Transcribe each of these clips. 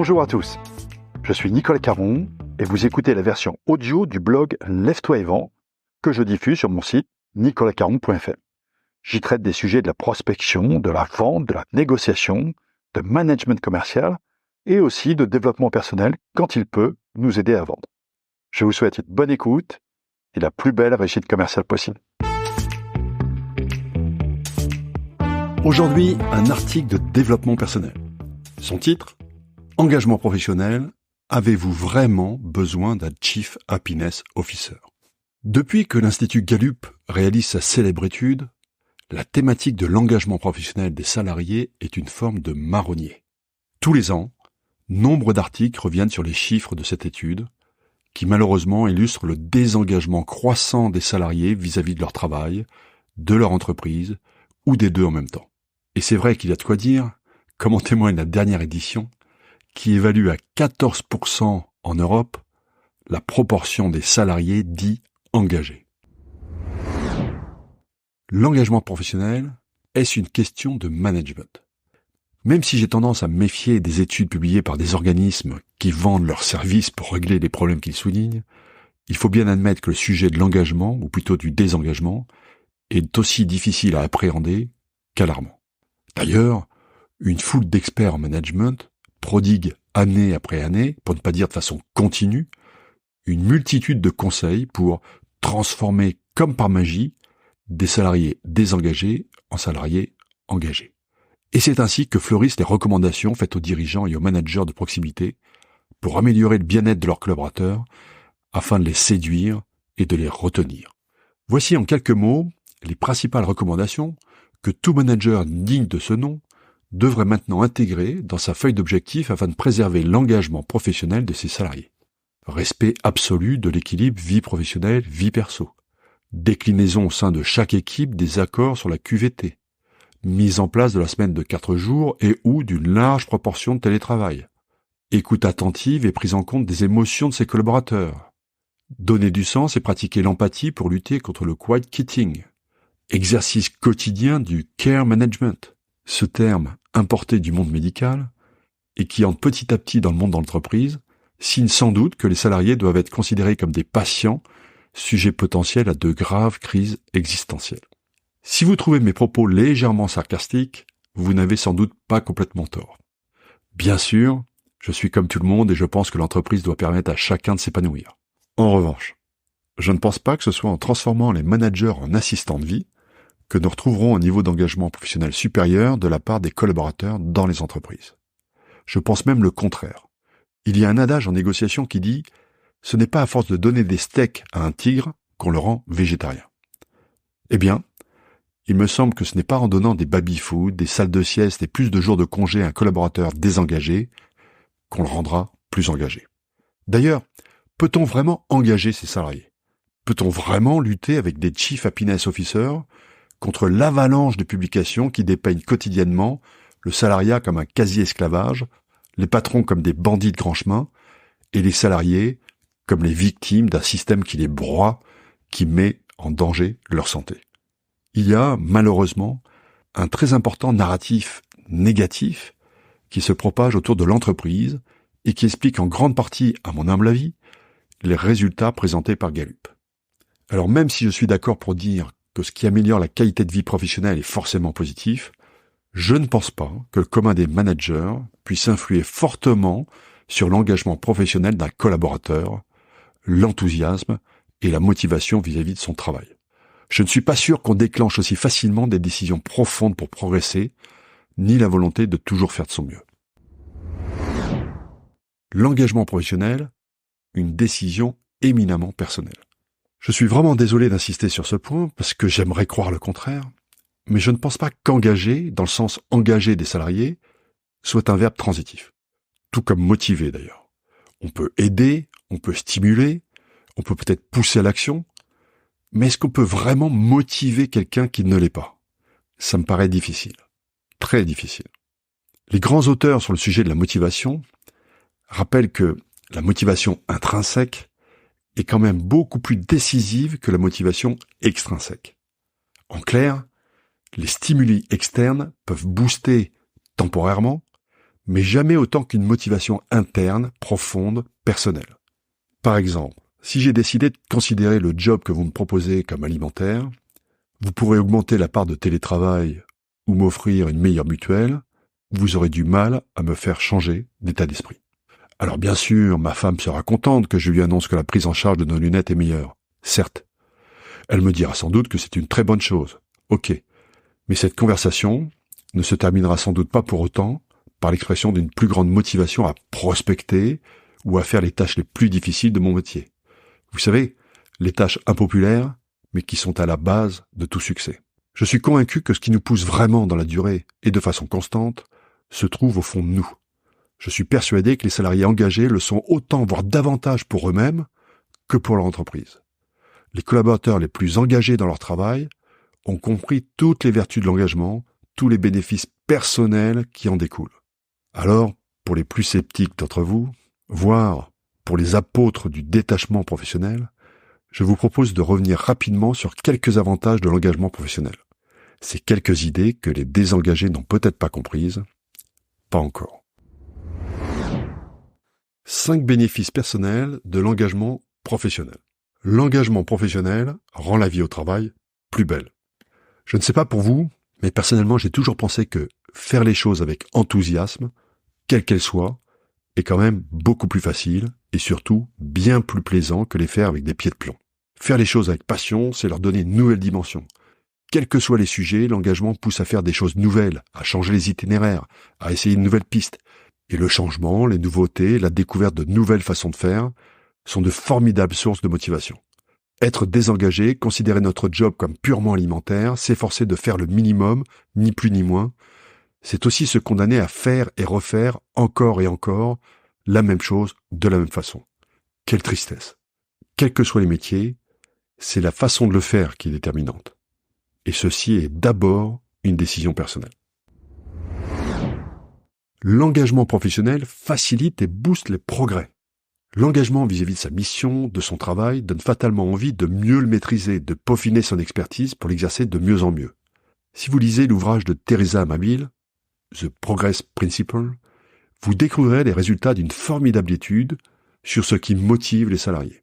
Bonjour à tous, je suis Nicolas Caron et vous écoutez la version audio du blog Lève-toi et vends que je diffuse sur mon site nicolascaron.fr. J'y traite des sujets de la prospection, de la vente, de la négociation, de management commercial et aussi de développement personnel quand il peut nous aider à vendre. Je vous souhaite une bonne écoute et la plus belle réussite commerciale possible. Aujourd'hui, un article de développement personnel. Son titre : Engagement professionnel, avez-vous vraiment besoin d'un Chief Happiness Officer ? Depuis que l'Institut Gallup réalise sa célèbre étude, la thématique de l'engagement professionnel des salariés est une forme de marronnier. Tous les ans, nombre d'articles reviennent sur les chiffres de cette étude, qui malheureusement illustrent le désengagement croissant des salariés vis-à-vis de leur travail, de leur entreprise, ou des deux en même temps. Et c'est vrai qu'il y a de quoi dire, comme en témoigne la dernière édition, qui évalue à 14% en Europe la proportion des salariés dits engagés. L'engagement professionnel, est-ce une question de management ? Même si j'ai tendance à me méfier des études publiées par des organismes qui vendent leurs services pour régler les problèmes qu'ils soulignent, il faut bien admettre que le sujet de l'engagement, ou plutôt du désengagement, est aussi difficile à appréhender qu'alarmant. D'ailleurs, une foule d'experts en management prodigue année après année, pour ne pas dire de façon continue, une multitude de conseils pour transformer comme par magie des salariés désengagés en salariés engagés. Et c'est ainsi que fleurissent les recommandations faites aux dirigeants et aux managers de proximité pour améliorer le bien-être de leurs collaborateurs afin de les séduire et de les retenir. Voici en quelques mots les principales recommandations que tout manager digne de ce nom devrait maintenant intégrer dans sa feuille d'objectifs afin de préserver l'engagement professionnel de ses salariés. Respect absolu de l'équilibre vie professionnelle-vie perso. Déclinaison au sein de chaque équipe des accords sur la QVT. Mise en place de la semaine de 4 jours et ou d'une large proportion de télétravail. Écoute attentive et prise en compte des émotions de ses collaborateurs. Donner du sens et pratiquer l'empathie pour lutter contre le quiet quitting. Exercice quotidien du care management. Ce terme importé du monde médical et qui entre petit à petit dans le monde de l'entreprise signe sans doute que les salariés doivent être considérés comme des patients sujets potentiels à de graves crises existentielles. Si vous trouvez mes propos légèrement sarcastiques, vous n'avez sans doute pas complètement tort. Bien sûr, je suis comme tout le monde et je pense que l'entreprise doit permettre à chacun de s'épanouir. En revanche, je ne pense pas que ce soit en transformant les managers en assistants de vie que nous retrouverons un niveau d'engagement professionnel supérieur de la part des collaborateurs dans les entreprises. Je pense même le contraire. Il y a un adage en négociation qui dit « Ce n'est pas à force de donner des steaks à un tigre qu'on le rend végétarien ». Eh bien, il me semble que ce n'est pas en donnant des baby-food, des salles de sieste et plus de jours de congé à un collaborateur désengagé qu'on le rendra plus engagé. D'ailleurs, peut-on vraiment engager ses salariés ? Peut-on vraiment lutter avec des Chief Happiness Officers contre l'avalanche de publications qui dépeignent quotidiennement le salariat comme un quasi-esclavage, les patrons comme des bandits de grand chemin, et les salariés comme les victimes d'un système qui les broie, qui met en danger leur santé. Il y a, malheureusement, un très important narratif négatif qui se propage autour de l'entreprise et qui explique en grande partie, à mon humble avis, les résultats présentés par Gallup. Alors même si je suis d'accord pour dire que ce qui améliore la qualité de vie professionnelle est forcément positif, je ne pense pas que le commun des managers puisse influer fortement sur l'engagement professionnel d'un collaborateur, l'enthousiasme et la motivation vis-à-vis de son travail. Je ne suis pas sûr qu'on déclenche aussi facilement des décisions profondes pour progresser, ni la volonté de toujours faire de son mieux. L'engagement professionnel, une décision éminemment personnelle. Je suis vraiment désolé d'insister sur ce point, parce que j'aimerais croire le contraire, mais je ne pense pas qu'engager, dans le sens engager des salariés, soit un verbe transitif. Tout comme motiver d'ailleurs. On peut aider, on peut stimuler, on peut peut-être pousser à l'action, mais est-ce qu'on peut vraiment motiver quelqu'un qui ne l'est pas ? Ça me paraît difficile. Très difficile. Les grands auteurs sur le sujet de la motivation rappellent que la motivation intrinsèque est quand même beaucoup plus décisive que la motivation extrinsèque. En clair, les stimuli externes peuvent booster temporairement, mais jamais autant qu'une motivation interne, profonde, personnelle. Par exemple, si j'ai décidé de considérer le job que vous me proposez comme alimentaire, vous pourrez augmenter la part de télétravail ou m'offrir une meilleure mutuelle, vous aurez du mal à me faire changer d'état d'esprit. Alors bien sûr, ma femme sera contente que je lui annonce que la prise en charge de nos lunettes est meilleure. Certes. Elle me dira sans doute que c'est une très bonne chose. Ok. Mais cette conversation ne se terminera sans doute pas pour autant par l'expression d'une plus grande motivation à prospecter ou à faire les tâches les plus difficiles de mon métier. Vous savez, les tâches impopulaires, mais qui sont à la base de tout succès. Je suis convaincu que ce qui nous pousse vraiment dans la durée et de façon constante se trouve au fond de nous. Je suis persuadé que les salariés engagés le sont autant, voire davantage pour eux-mêmes que pour leur entreprise. Les collaborateurs les plus engagés dans leur travail ont compris toutes les vertus de l'engagement, tous les bénéfices personnels qui en découlent. Alors, pour les plus sceptiques d'entre vous, voire pour les apôtres du détachement professionnel, je vous propose de revenir rapidement sur quelques avantages de l'engagement professionnel. Ces quelques idées que les désengagés n'ont peut-être pas comprises, pas encore. 5 bénéfices personnels de l'engagement professionnel. L'engagement professionnel rend la vie au travail plus belle. Je ne sais pas pour vous, mais personnellement, j'ai toujours pensé que faire les choses avec enthousiasme, quelle qu'elle soit, est quand même beaucoup plus facile et surtout bien plus plaisant que les faire avec des pieds de plomb. Faire les choses avec passion, c'est leur donner une nouvelle dimension. Quels que soient les sujets, l'engagement pousse à faire des choses nouvelles, à changer les itinéraires, à essayer une nouvelle piste. Et le changement, les nouveautés, la découverte de nouvelles façons de faire sont de formidables sources de motivation. Être désengagé, considérer notre job comme purement alimentaire, s'efforcer de faire le minimum, ni plus ni moins, c'est aussi se condamner à faire et refaire encore et encore la même chose de la même façon. Quelle tristesse. Quels que soient les métiers, c'est la façon de le faire qui est déterminante. Et ceci est d'abord une décision personnelle. L'engagement professionnel facilite et booste les progrès. L'engagement vis-à-vis de sa mission, de son travail, donne fatalement envie de mieux le maîtriser, de peaufiner son expertise pour l'exercer de mieux en mieux. Si vous lisez l'ouvrage de Teresa Amabile, The Progress Principle, vous découvrirez les résultats d'une formidable étude sur ce qui motive les salariés.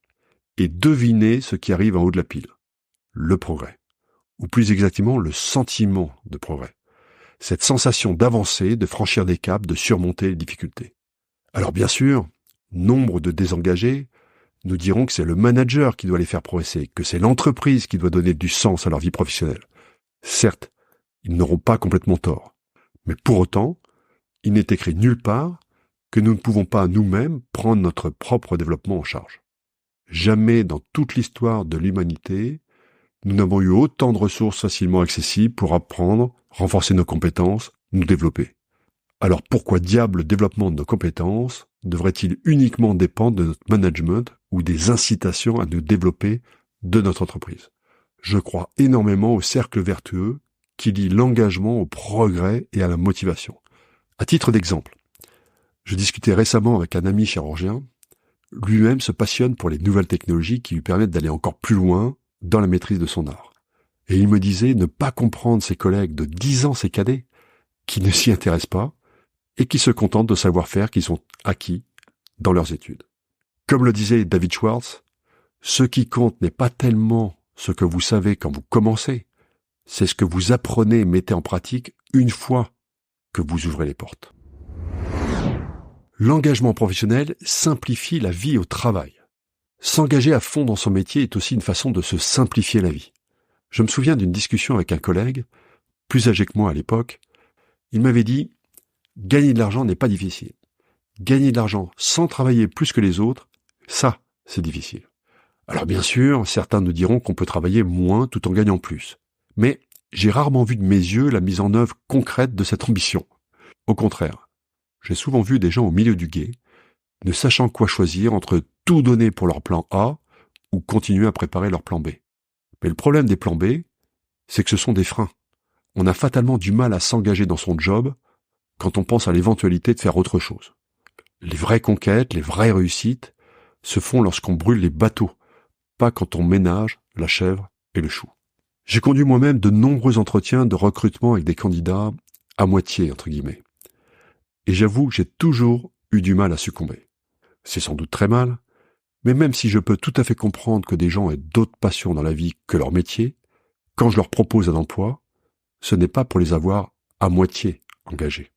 Et devinez ce qui arrive en haut de la pile. Le progrès. Ou plus exactement, le sentiment de progrès. Cette sensation d'avancer, de franchir des caps, de surmonter les difficultés. Alors bien sûr, nombre de désengagés nous diront que c'est le manager qui doit les faire progresser, que c'est l'entreprise qui doit donner du sens à leur vie professionnelle. Certes, ils n'auront pas complètement tort. Mais pour autant, il n'est écrit nulle part que nous ne pouvons pas nous-mêmes prendre notre propre développement en charge. Jamais dans toute l'histoire de l'humanité, nous n'avons eu autant de ressources facilement accessibles pour apprendre, renforcer nos compétences, nous développer. Alors pourquoi diable le développement de nos compétences devrait-il uniquement dépendre de notre management ou des incitations à nous développer de notre entreprise? Je crois énormément au cercle vertueux qui lie l'engagement au progrès et à la motivation. À titre d'exemple, je discutais récemment avec un ami chirurgien. Lui-même se passionne pour les nouvelles technologies qui lui permettent d'aller encore plus loin dans la maîtrise de son art. Et il me disait ne pas comprendre ses collègues de 10 ans ses cadets qui ne s'y intéressent pas et qui se contentent de savoir-faire qu'ils ont acquis dans leurs études. Comme le disait David Schwartz, ce qui compte n'est pas tellement ce que vous savez quand vous commencez, c'est ce que vous apprenez et mettez en pratique une fois que vous ouvrez les portes. L'engagement professionnel simplifie la vie au travail. S'engager à fond dans son métier est aussi une façon de se simplifier la vie. Je me souviens d'une discussion avec un collègue, plus âgé que moi à l'époque. Il m'avait dit « Gagner de l'argent n'est pas difficile. Gagner de l'argent sans travailler plus que les autres, ça, c'est difficile. » Alors bien sûr, certains nous diront qu'on peut travailler moins tout en gagnant plus. Mais j'ai rarement vu de mes yeux la mise en œuvre concrète de cette ambition. Au contraire, j'ai souvent vu des gens au milieu du gué, ne sachant quoi choisir entre tout donner pour leur plan A ou continuer à préparer leur plan B. Mais le problème des plans B, c'est que ce sont des freins. On a fatalement du mal à s'engager dans son job quand on pense à l'éventualité de faire autre chose. Les vraies conquêtes, les vraies réussites se font lorsqu'on brûle les bateaux, pas quand on ménage la chèvre et le chou. J'ai conduit moi-même de nombreux entretiens de recrutement avec des candidats à moitié, entre guillemets. et j'avoue que j'ai toujours eu du mal à succomber. C'est sans doute très mal, mais même si je peux tout à fait comprendre que des gens aient d'autres passions dans la vie que leur métier, quand je leur propose un emploi, ce n'est pas pour les avoir à moitié engagés.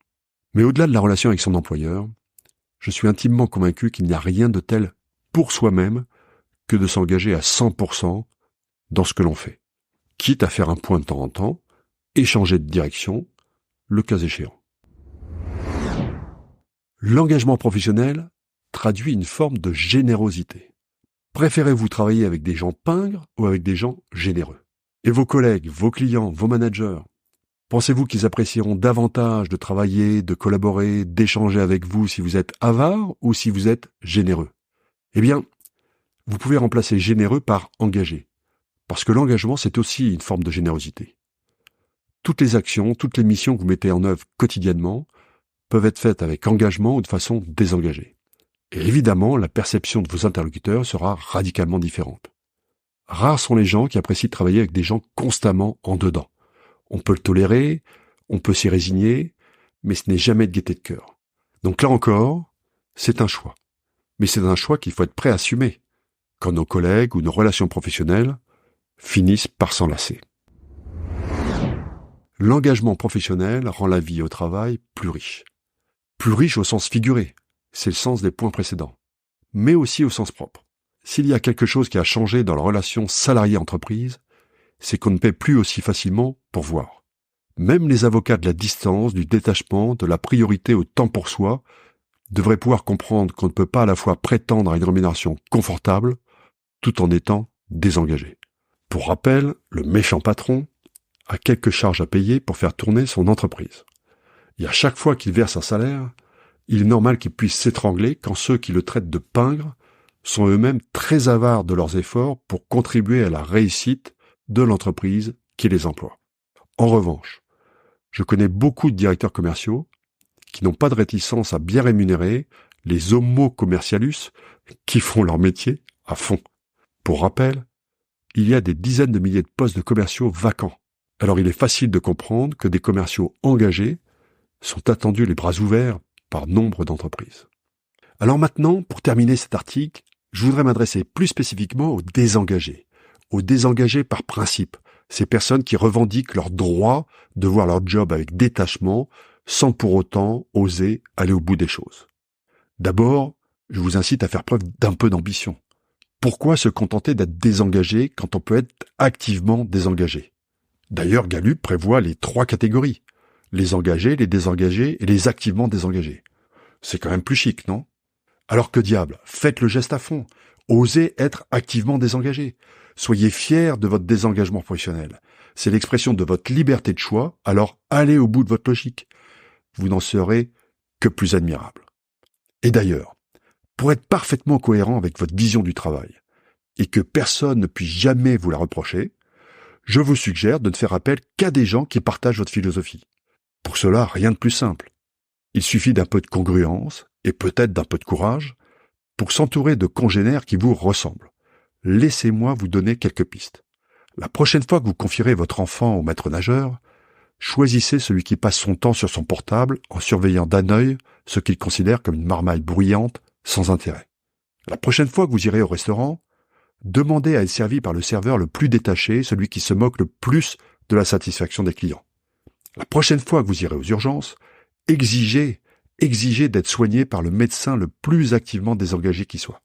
Mais au-delà de la relation avec son employeur, je suis intimement convaincu qu'il n'y a rien de tel pour soi-même que de s'engager à 100% dans ce que l'on fait, quitte à faire un point de temps en temps et changer de direction, le cas échéant. L'engagement professionnel traduit une forme de générosité. Préférez-vous travailler avec des gens pingres ou avec des gens généreux? Et vos collègues, vos clients, vos managers, pensez-vous qu'ils apprécieront davantage de travailler, de collaborer, d'échanger avec vous si vous êtes avare ou si vous êtes généreux? Eh bien, vous pouvez remplacer généreux par engagé, parce que l'engagement, c'est aussi une forme de générosité. Toutes les actions, toutes les missions que vous mettez en œuvre quotidiennement peuvent être faites avec engagement ou de façon désengagée. Et évidemment, la perception de vos interlocuteurs sera radicalement différente. Rares sont les gens qui apprécient de travailler avec des gens constamment en dedans. On peut le tolérer, on peut s'y résigner, mais ce n'est jamais de gaieté de cœur. Donc là encore, c'est un choix. Mais c'est un choix qu'il faut être prêt à assumer, quand nos collègues ou nos relations professionnelles finissent par s'enlacer. L'engagement professionnel rend la vie au travail plus riche. Plus riche au sens figuré, c'est le sens des points précédents, mais aussi au sens propre. S'il y a quelque chose qui a changé dans la relation salarié-entreprise, c'est qu'on ne paie plus aussi facilement pour voir. Même les avocats de la distance, du détachement, de la priorité au temps pour soi, devraient pouvoir comprendre qu'on ne peut pas à la fois prétendre à une rémunération confortable, tout en étant désengagé. Pour rappel, le méchant patron a quelques charges à payer pour faire tourner son entreprise. Et à chaque fois qu'il verse un salaire, il est normal qu'il puisse s'étrangler quand ceux qui le traitent de pingre sont eux-mêmes très avares de leurs efforts pour contribuer à la réussite de l'entreprise qui les emploie. En revanche, je connais beaucoup de directeurs commerciaux qui n'ont pas de réticence à bien rémunérer les homo commercialus qui font leur métier à fond. Pour rappel, il y a des dizaines de milliers de postes de commerciaux vacants. Alors il est facile de comprendre que des commerciaux engagés sont attendus les bras ouverts par nombre d'entreprises. Alors maintenant, pour terminer cet article, je voudrais m'adresser plus spécifiquement aux désengagés par principe, ces personnes qui revendiquent leur droit de voir leur job avec détachement sans pour autant oser aller au bout des choses. D'abord, je vous incite à faire preuve d'un peu d'ambition. Pourquoi se contenter d'être désengagé quand on peut être activement désengagé? D'ailleurs, Gallup prévoit les 3 catégories. Les engagés, les désengagés et les activement désengagés. C'est quand même plus chic, non? Alors que diable, faites le geste à fond. Osez être activement désengagé. Soyez fiers de votre désengagement professionnel. C'est l'expression de votre liberté de choix, alors allez au bout de votre logique. Vous n'en serez que plus admirable. Et d'ailleurs, pour être parfaitement cohérent avec votre vision du travail, et que personne ne puisse jamais vous la reprocher, je vous suggère de ne faire appel qu'à des gens qui partagent votre philosophie. Pour cela, rien de plus simple. Il suffit d'un peu de congruence, et peut-être d'un peu de courage, pour s'entourer de congénères qui vous ressemblent. Laissez-moi vous donner quelques pistes. La prochaine fois que vous confierez votre enfant au maître nageur, choisissez celui qui passe son temps sur son portable en surveillant d'un œil ce qu'il considère comme une marmaille bruyante sans intérêt. La prochaine fois que vous irez au restaurant, demandez à être servi par le serveur le plus détaché, celui qui se moque le plus de la satisfaction des clients. La prochaine fois que vous irez aux urgences, exigez d'être soigné par le médecin le plus activement désengagé qui soit.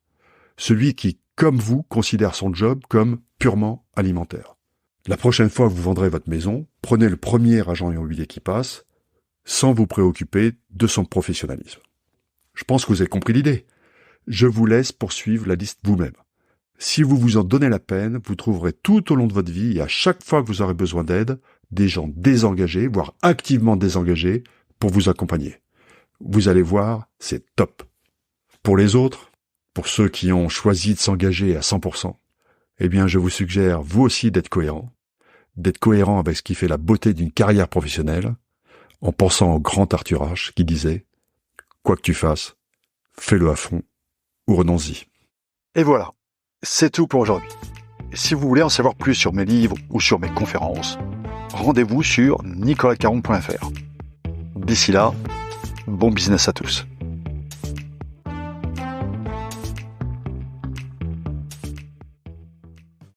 Celui qui, comme vous, considère son job comme purement alimentaire. La prochaine fois que vous vendrez votre maison, prenez le premier agent immobilier qui passe, sans vous préoccuper de son professionnalisme. Je pense que vous avez compris l'idée. Je vous laisse poursuivre la liste vous-même. Si vous vous en donnez la peine, vous trouverez tout au long de votre vie et à chaque fois que vous aurez besoin d'aide, des gens désengagés, voire activement désengagés, pour vous accompagner. Vous allez voir, c'est top. Pour les autres, pour ceux qui ont choisi de s'engager à 100%, eh bien je vous suggère vous aussi d'être cohérent avec ce qui fait la beauté d'une carrière professionnelle, en pensant au grand Arthur H qui disait « Quoi que tu fasses, fais-le à fond ou renonce-y ». Et voilà, c'est tout pour aujourd'hui. Si vous voulez en savoir plus sur mes livres ou sur mes conférences, rendez-vous sur nicolascaron.fr. D'ici là, Bon business à tous.